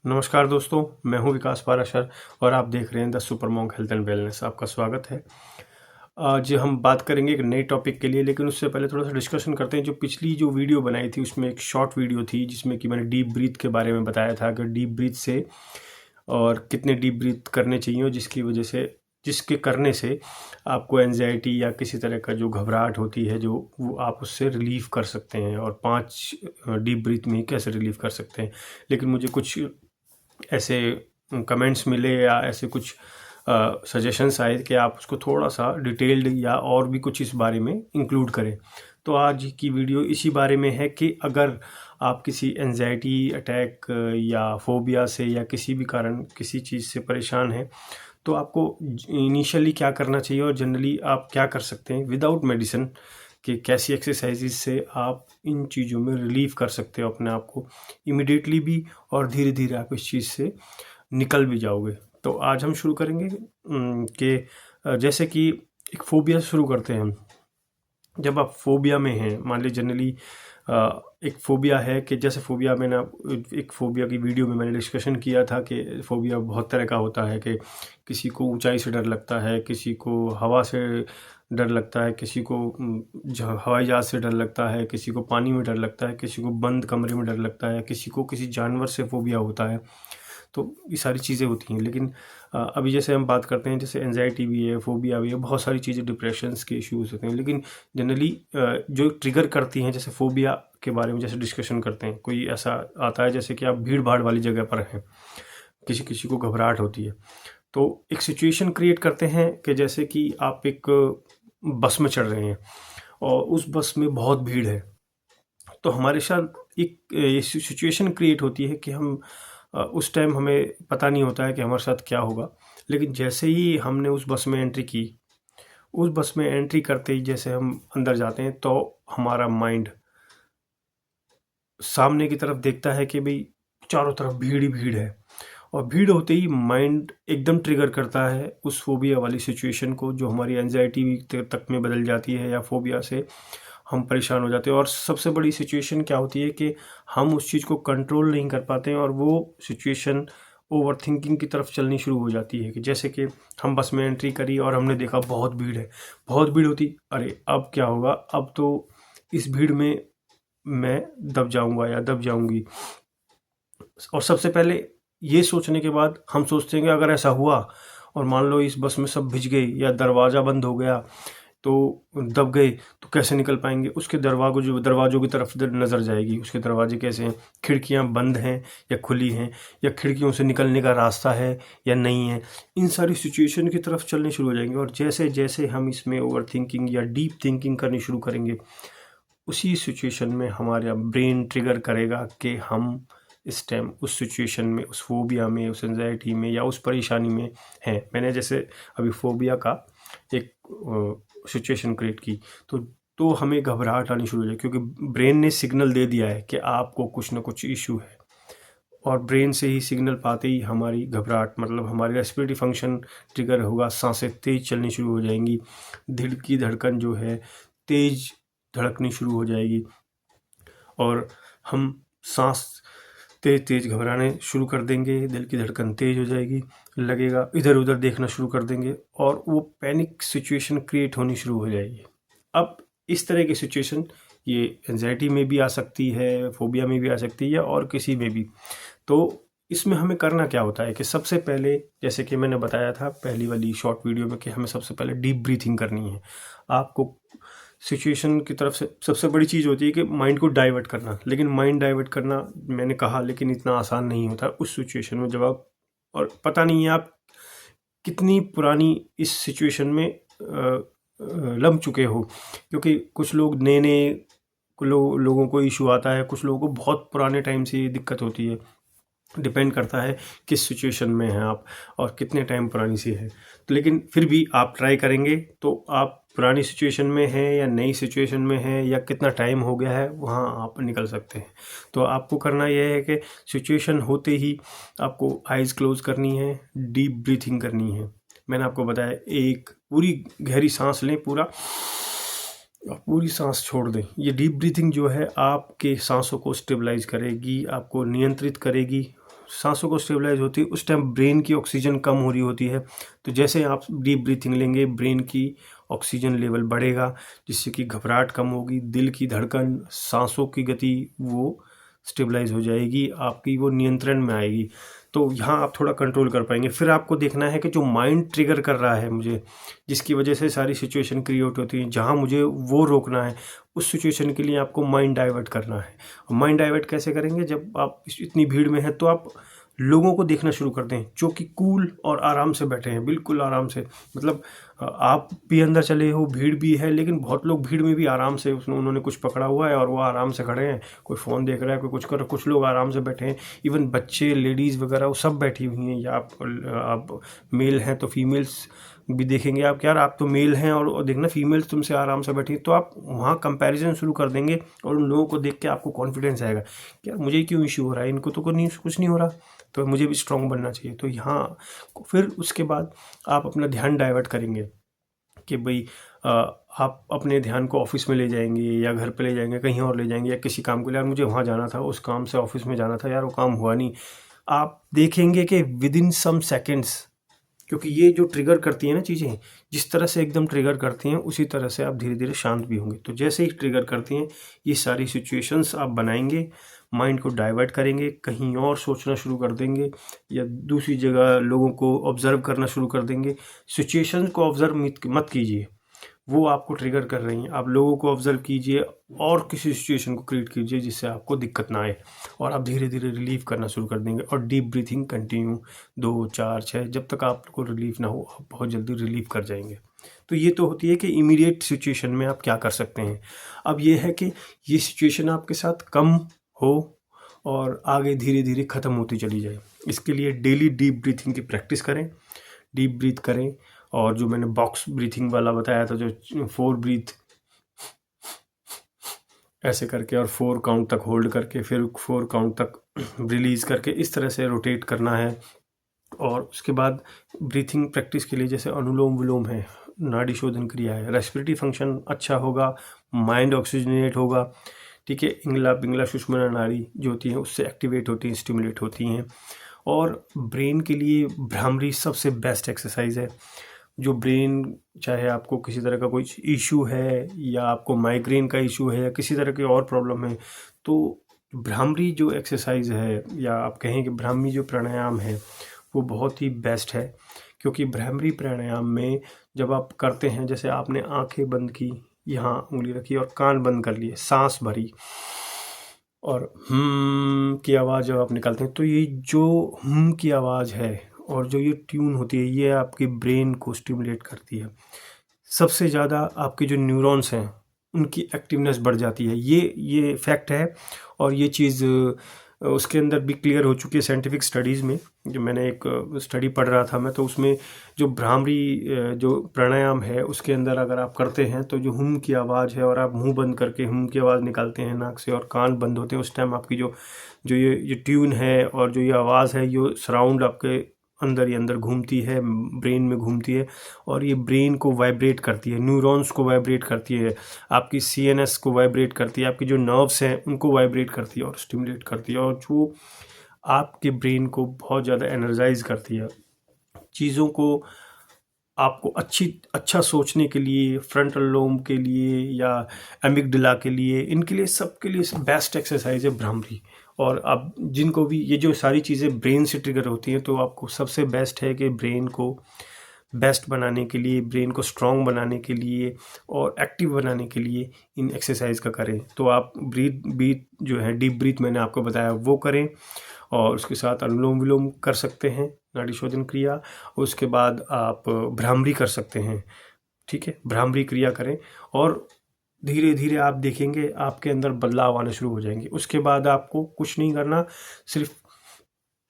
नमस्कार दोस्तों, मैं हूं विकास पाराशर और आप देख रहे हैं the super monk health and wellness. आपका स्वागत है। आज हम बात करेंगे एक नए टॉपिक के लिए, लेकिन उससे पहले थोड़ा सा डिस्कशन करते हैं। जो पिछली वीडियो बनाई थी उसमें एक शॉर्ट वीडियो थी जिसमें कि मैंने डीप ब्रीथ के बारे में बताया था कि डीप ब्रीथ से और कितने डीप ब्रीथ करने चाहिए और जिसके करने से आपको एंजाइटी या किसी तरह का जो घबराहट होती है वो आप उससे रिलीफ कर सकते हैं, और 5 डीप ब्रीथ में ही कैसे रिलीफ कर सकते हैं। लेकिन मुझे कुछ ऐसे कमेंट्स मिले या ऐसे कुछ सजेशंस आए कि आप उसको थोड़ा सा डिटेल्ड या और भी कुछ इस बारे में इंक्लूड करें। तो आज की वीडियो इसी बारे में है कि अगर आप किसी एंजाइटी अटैक या फोबिया से या किसी भी कारण किसी चीज़ से परेशान हैं तो आपको इनिशियली क्या करना चाहिए और जनरली आप क्या कर सकते हैं विदाउट मेडिसिन, कि कैसी एक्सरसाइजेज से आप इन चीज़ों में रिलीफ कर सकते हो अपने आप को इमिडिएटली भी, और धीरे धीरे आप इस चीज़ से निकल भी जाओगे। तो आज हम शुरू करेंगे कि जैसे कि एक फोबिया शुरू करते हैं हम। जब आप फोबिया में हैं, मान लीजिए जनरली एक फोबिया है कि जैसे फोबिया मैंने एक फोबिया की वीडियो में मैंने डिस्कशन किया था कि फोबिया बहुत तरह का होता है, कि किसी को ऊंचाई से डर लगता है, किसी को हवा से डर लगता है, किसी को हवाई जहाज़ से डर लगता है, किसी को पानी में डर लगता है, किसी को बंद कमरे में डर लगता है, किसी को किसी जानवर से फोबिया होता है। तो ये सारी चीज़ें होती हैं। लेकिन अभी जैसे हम बात करते हैं, जैसे एंजाइटी भी है, फोबिया भी है, बहुत सारी चीज़ें, डिप्रेशंस के इश्यूज होते हैं। लेकिन जनरली जो ट्रिगर करती हैं, जैसे फोबिया के बारे में जैसे डिस्कशन करते हैं, कोई ऐसा आता है जैसे कि आप भीड़ भाड़ वाली जगह पर हैं, किसी किसी को घबराहट होती है, तो एक सिचुएशन क्रिएट करते हैं कि जैसे कि आप एक बस में चढ़ रहे हैं और उस बस में बहुत भीड़ है। तो हमारे साथ एक सिचुएशन क्रिएट होती है कि हम उस टाइम हमें पता नहीं होता है कि हमारे साथ क्या होगा। लेकिन जैसे ही हमने उस बस में एंट्री की, उस बस में एंट्री करते ही जैसे हम अंदर जाते हैं तो हमारा माइंड सामने की तरफ देखता है कि भाई चारों तरफ भीड़ ही भीड़ है, और भीड़ होते ही माइंड एकदम ट्रिगर करता है उस फोबिया वाली सिचुएशन को, जो हमारी एंजाइटी तक में बदल जाती है या फोबिया से हम परेशान हो जाते हैं। और सबसे बड़ी सिचुएशन क्या होती है कि हम उस चीज़ को कंट्रोल नहीं कर पाते हैं और वो सिचुएशन ओवर थिंकिंग की तरफ चलनी शुरू हो जाती है। कि जैसे कि हम बस में एंट्री करी और हमने देखा बहुत भीड़ है, बहुत भीड़ होती, अरे अब क्या होगा, अब तो इस भीड़ में मैं दब जाऊंगा या दब जाऊंगी। और सबसे पहले ये सोचने के बाद हम सोचते हैं कि अगर ऐसा हुआ और मान लो इस बस में सब भिज गई या दरवाज़ा बंद हो गया तो दब गए, तो कैसे निकल पाएंगे। उसके दरवाज़ों की तरफ नज़र जाएगी, उसके दरवाजे कैसे हैं, खिड़कियां बंद हैं या खुली हैं, या खिड़कियों से निकलने का रास्ता है या नहीं है। इन सारी सिचुएशन की तरफ चलने शुरू हो जाएंगे। और जैसे जैसे हम इसमें ओवर थिंकिंग या डीप थिंकिंग करनी शुरू करेंगे, उसी सिचुएशन में हमारा ब्रेन ट्रिगर करेगा कि हम इस टाइम उस सिचुएशन में, उस फोबिया में, उस एंजाइटी में या उस परेशानी में हैं। मैंने जैसे अभी फोबिया का एक सिचुएशन क्रिएट की, तो हमें घबराहट आनी शुरू हो जाए, क्योंकि ब्रेन ने सिग्नल दे दिया है कि आपको कुछ ना कुछ इशू है। और ब्रेन से ही सिग्नल पाते ही हमारी घबराहट, मतलब हमारी रेस्पिरेटरी फंक्शन ट्रिगर होगा, सांसें तेज चलनी शुरू हो जाएंगी, दिल की धड़कन जो है तेज धड़कनी शुरू हो जाएगी, और हम सांस तेज तेज घबराने शुरू कर देंगे, दिल की धड़कन तेज हो जाएगी, लगेगा इधर उधर देखना शुरू कर देंगे, और वो पैनिक सिचुएशन क्रिएट होनी शुरू हो जाएगी। अब इस तरह की सिचुएशन ये एंजाइटी में भी आ सकती है, फोबिया में भी आ सकती है, या और किसी में भी। तो इसमें हमें करना क्या होता है कि सबसे पहले, जैसे कि मैंने बताया था पहली वाली शॉर्ट वीडियो में, कि हमें सबसे पहले डीप ब्रीथिंग करनी है। आपको सिचुएशन की तरफ से सबसे बड़ी चीज़ होती है कि माइंड को डाइवर्ट करना। लेकिन माइंड डाइवर्ट करना मैंने कहा, लेकिन इतना आसान नहीं होता उस सिचुएशन में, जब आप, और पता नहीं है आप कितनी पुरानी इस सिचुएशन में लग चुके हो। क्योंकि कुछ लोग नए नए लोगों को इशू आता है, कुछ लोगों को बहुत पुराने टाइम से ये दिक्कत होती है। डिपेंड करता है किस सिचुएशन में हैं आप और कितने टाइम पुरानी सी है। तो लेकिन फिर भी आप ट्राई करेंगे तो आप पुरानी सिचुएशन में हैं या नई सिचुएशन में हैं या कितना टाइम हो गया है, वहाँ आप निकल सकते हैं। तो आपको करना यह है कि सिचुएशन होते ही आपको आइज़ क्लोज करनी है, डीप ब्रीथिंग करनी है। मैंने आपको बताया, एक पूरी गहरी सांस लें, पूरी सांस छोड़ दें। ये डीप ब्रीथिंग जो है आपके सांसों को स्टेबलाइज करेगी, आपको नियंत्रित करेगी, सांसों को स्टेबलाइज होती है उस टाइम ब्रेन की ऑक्सीजन कम हो रही होती है। तो जैसे आप डीप ब्रीथिंग लेंगे ब्रेन की ऑक्सीजन लेवल बढ़ेगा, जिससे कि घबराहट कम होगी, दिल की धड़कन, सांसों की गति वो स्टेबलाइज हो जाएगी, आपकी वो नियंत्रण में आएगी। तो यहाँ आप थोड़ा कंट्रोल कर पाएंगे। फिर आपको देखना है कि जो माइंड ट्रिगर कर रहा है मुझे, जिसकी वजह से सारी सिचुएशन क्रिएट होती है, जहाँ मुझे वो रोकना है, उस सिचुएशन के लिए आपको माइंड डाइवर्ट करना है। और माइंड डाइवर्ट कैसे करेंगे? जब आप इतनी भीड़ में हैं तो आप लोगों को देखना शुरू कर दें जो कि कूल और आराम से बैठे हैं, बिल्कुल आराम से। मतलब आप भी अंदर चले हो, भीड़ भी है, लेकिन बहुत लोग भीड़ में भी आराम से उन्होंने कुछ पकड़ा हुआ है और वो आराम से खड़े हैं। कोई फ़ोन देख रहा है, कोई कुछ कर रहा है, कुछ लोग आराम से बैठे हैं। इवन बच्चे, लेडीज़ वगैरह वो सब बैठी हुई हैं। या आप मेल हैं तो फीमेल्स भी देखेंगे आप, यार आप तो मेल हैं और देखना फीमेल्स तुमसे आराम से बैठी, तो आप वहाँ कंपैरिजन शुरू कर देंगे और उन लोगों को देख के आपको कॉन्फिडेंस आएगा कि यार मुझे क्यों इशू हो रहा है, इनको तो कुछ नहीं हो रहा, तो मुझे भी स्ट्रांग बनना चाहिए। तो यहाँ फिर उसके बाद आप अपना ध्यान डाइवर्ट करेंगे कि भाई आप अपने ध्यान को ऑफिस में ले जाएंगे या घर पे ले जाएंगे, कहीं और ले जाएंगे, या किसी काम के लिए, यार मुझे वहाँ जाना था, उस काम से ऑफिस में जाना था, यार वो काम हुआ नहीं। आप देखेंगे कि विद इन सम सेकेंड्स, क्योंकि ये जो ट्रिगर करती हैं ना चीज़ें, जिस तरह से एकदम ट्रिगर करती हैं उसी तरह से आप धीरे धीरे शांत भी होंगे। तो जैसे ही ट्रिगर करती हैं ये सारी सिचुएशंस आप बनाएंगे, माइंड को डाइवर्ट करेंगे, कहीं और सोचना शुरू कर देंगे या दूसरी जगह लोगों को ऑब्जर्व करना शुरू कर देंगे। सिचुएशन को ऑब्जर्व मत कीजिए, वो आपको ट्रिगर कर रही हैं। आप लोगों को ऑब्जर्व कीजिए और किसी सिचुएशन को क्रिएट कीजिए जिससे आपको दिक्कत ना आए, और आप धीरे धीरे रिलीव करना शुरू कर देंगे। और डीप ब्रीथिंग कंटिन्यू 2 4 6, जब तक आपको रिलीफ ना हो आप बहुत जल्दी रिलीव कर जाएंगे। तो ये तो होती है कि इमीडिएट सिचुएशन में आप क्या कर सकते हैं। अब ये है कि ये सिचुएशन आपके साथ कम हो और आगे धीरे धीरे ख़त्म होती चली जाए। इसके लिए डेली डीप ब्रीथिंग की प्रैक्टिस करें, डीप ब्रीथ करें। और जो मैंने बॉक्स ब्रीथिंग वाला बताया था, जो 4 ब्रीथ ऐसे करके और 4 काउंट तक होल्ड करके फिर 4 काउंट तक रिलीज़ करके, इस तरह से रोटेट करना है। और उसके बाद ब्रीथिंग प्रैक्टिस के लिए जैसे अनुलोम विलोम है, नाड़ी शोधन क्रिया है, रेस्पिरेटरी फंक्शन अच्छा होगा, माइंड ऑक्सीजनेट होगा, ठीक है। इंगला पिंगला सुषुम्ना नाड़ी जो होती हैं उससे एक्टिवेट होती हैं, स्टिमुलेट होती हैं। और ब्रेन के लिए भ्रामरी सबसे बेस्ट एक्सरसाइज है। जो ब्रेन, चाहे आपको किसी तरह का कोई इशू है या आपको माइग्रेन का इशू है या किसी तरह की और प्रॉब्लम है, तो भ्रामरी जो एक्सरसाइज है या आप कहें कि भ्रामरी जो प्राणायाम है वो बहुत ही बेस्ट है। क्योंकि भ्रामरी प्राणायाम में जब आप करते हैं, जैसे आपने आंखें बंद की, यहाँ उंगली रखी और कान बंद कर लिए, सांस भरी और की आवाज़ जब आप निकालते हैं, तो ये जो की आवाज़ है और जो ये ट्यून होती है ये आपके ब्रेन को स्टिमुलेट करती है। सबसे ज़्यादा आपके जो न्यूरॉन्स हैं उनकी एक्टिवनेस बढ़ जाती है, ये फैक्ट है। और ये चीज़ उसके अंदर भी क्लियर हो चुकी है साइंटिफिक स्टडीज़ में। जो मैंने एक स्टडी पढ़ रहा था मैं, तो उसमें जो भ्रामरी जो प्राणायाम है उसके अंदर अगर आप करते हैं तो जो की आवाज़ है और आप मुंह बंद करके की आवाज़ निकालते हैं नाक से और कान बंद होते हैं, उस टाइम आपकी जो ये ट्यून है और जो ये आवाज़ है ये सराउंड आपके अंदर ही अंदर घूमती है, ब्रेन में घूमती है और ये ब्रेन को वाइब्रेट करती है, न्यूरॉन्स को वाइब्रेट करती है, आपकी सीएनएस को वाइब्रेट करती है, आपकी जो नर्व्स हैं उनको वाइब्रेट करती है और स्टिमुलेट करती है, और जो आपके ब्रेन को बहुत ज़्यादा एनर्जाइज करती है। चीज़ों को आपको अच्छा सोचने के लिए, फ्रंटल लोब के लिए या एमिगडाला के लिए, इनके लिए सबके लिए बेस्ट एक्सरसाइज है भ्रामरी। और अब जिनको भी ये जो सारी चीज़ें ब्रेन से ट्रिगर होती हैं, तो आपको सबसे बेस्ट है कि ब्रेन को बेस्ट बनाने के लिए, ब्रेन को स्ट्रॉन्ग बनाने के लिए और एक्टिव बनाने के लिए इन एक्सरसाइज का करें। तो आप ब्रीथ जो है डीप ब्रीथ मैंने आपको बताया वो करें, और उसके साथ अनुलोम विलोम कर सकते हैं, नाड़ी शोधन क्रिया। उसके बाद आप भ्रामरी कर सकते हैं, ठीक है, भ्रामरी क्रिया करें और धीरे धीरे आप देखेंगे आपके अंदर बदलाव आने शुरू हो जाएंगे। उसके बाद आपको कुछ नहीं करना, सिर्फ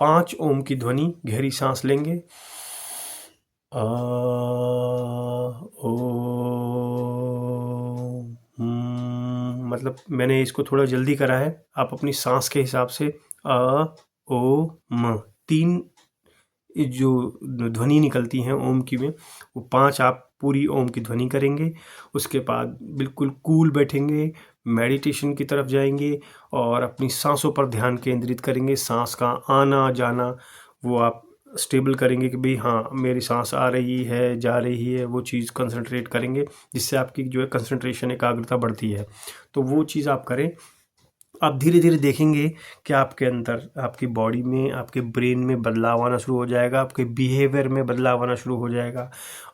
5 ओम की ध्वनि, गहरी सांस लेंगे, मतलब मैंने इसको थोड़ा जल्दी करा है, आप अपनी सांस के हिसाब से ओ म 3 जो ध्वनि निकलती हैं ओम की में, वो 5 आप पूरी ओम की ध्वनि करेंगे। उसके बाद बिल्कुल कूल बैठेंगे, मेडिटेशन की तरफ जाएंगे और अपनी सांसों पर ध्यान केंद्रित करेंगे। सांस का आना जाना वो आप स्टेबल करेंगे कि भाई हाँ मेरी सांस आ रही है जा रही है, वो चीज़ कंसंट्रेट करेंगे, जिससे आपकी जो है कंसंट्रेशन एकाग्रता बढ़ती है। तो वो चीज़ आप करें। आप धीरे धीरे देखेंगे कि आपके अंदर, आपकी बॉडी में, आपके ब्रेन में बदलाव आना शुरू हो जाएगा, आपके बिहेवियर में बदलाव आना शुरू हो जाएगा।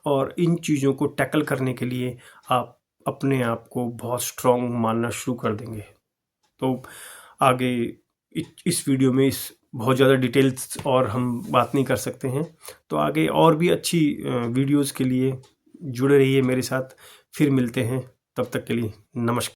और इन चीज़ों को टैकल करने के लिए आप अपने आप को बहुत स्ट्रॉन्ग मानना शुरू कर देंगे। तो आगे इस वीडियो में इस बहुत ज़्यादा डिटेल्स और हम बात नहीं कर सकते हैं। तो आगे और भी अच्छी वीडियोस के लिए जुड़े रहिए मेरे साथ। फिर मिलते हैं, तब तक के लिए नमस्कार।